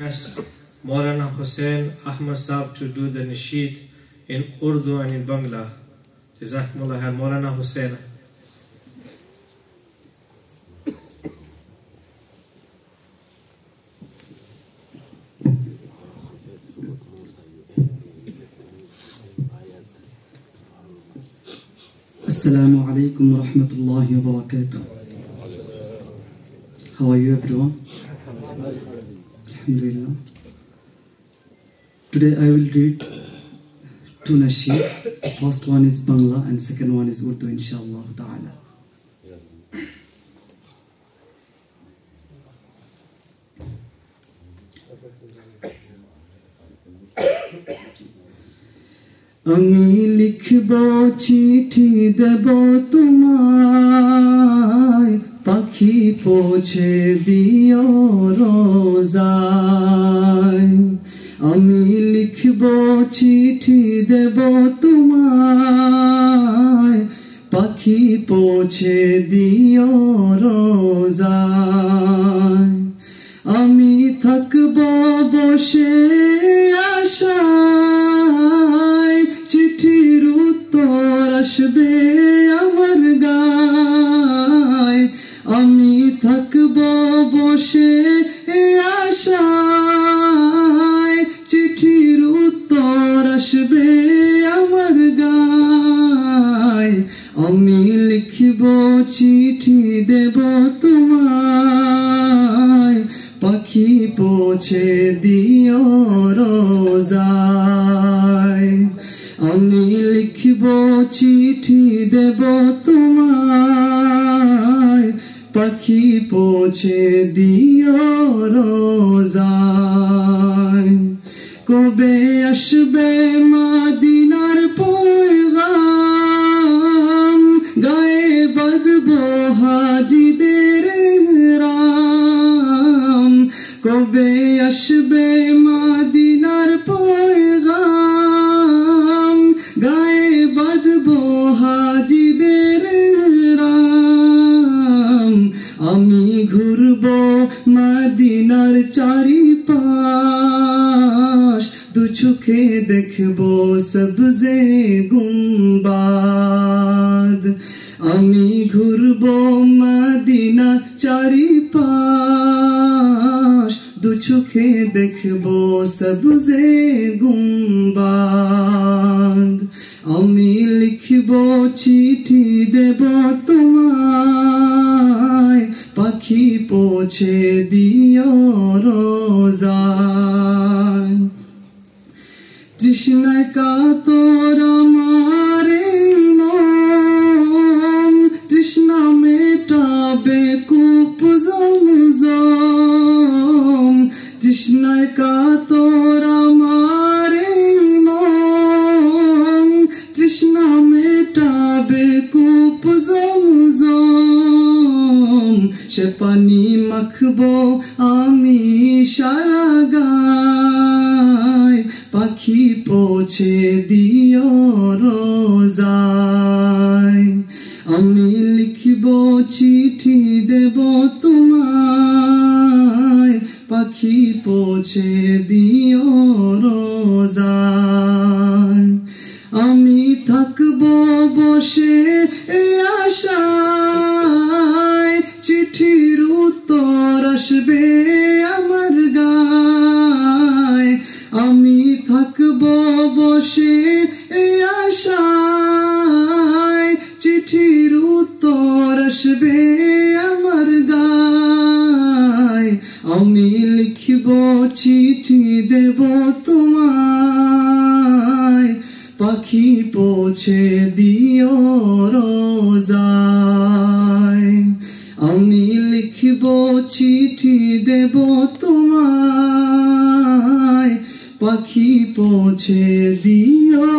Asked Maulana Hussain Ahmad Saab to do the nasheed in Urdu and in Bangla. Jazakumullah khair. Maulana Hussain. Assalamu alaikum wa rahmatullahi wa barakatuh. How are you everyone? Alhamdulillah. Today I will read two nasheed. First one is Bangla and second one is Urdu, inshallah ta'ala. আমি লিখব চিঠি দেব তোমায়, পাখি পৌঁছে দিও রোজায়। আমি লিখব চিঠি দেব তোমায়, পাখি পৌঁছে দিও রোজায়। আমি থাকব বসে আশায়, চিঠির উত্তর আসবে আমার গায়। আমি থাকব বসে আশায়, চিঠির উত্তর আসবে আমার গায়। আমি লিখব চিঠি দেব তোমায়, পাখি পৌঁছে দিও রোজায়। আমি লিখব চিঠি দেব তোমায়, পাখি পৌঁছে দিও রোজায়। কবে আসবে মদিনার পয়গাম, গায়ে বাঁধবো হাজিদের ইহরাম। কবে আসবে মদিনার পয়গাম, গায়ে বাঁধবো হাজিদের ইহরাম। আমি ঘুরবো মদিনার চারিপাশ, দু চোখে দেখবো সবজে গুম্বাদ। আমি ঘুরবো মদিনা চারিপাশ, দু চোখে দেখবো সবজে গুম্বাদ। আমি লিখব চিঠি দেব তোমায়, পাখি পৌঁছে দিও রোজায়। তৃষ্ণায় কাতর আমার মন, তৃষ্ণা মেটাবে কূপ জমজম। তৃষ্ণায় কাতর আমার মন, তৃষ্ণা মেটাবে কূপ জমজম। সে পানি মাখবো আমি সারা গায়, পাখি পৌঁছে দিও রোজায়। আমি লিখব চিঠি দেব তোমায়, পাখি পৌঁছে দিও রোজায়। আমি থাকবো বসে আশায়, চিঠির উত্তর আসবে আমার গায়। আমি থাকবো বসে আশায়, চিঠির উত্তর আসবে আমার গায়। আমি লিখব চিঠি দেব তোমায়, পাখি পৌঁছে দিও রোজায়। আমি লিখব চিঠি দেব তোমায়, পাখি পৌঁছে দিও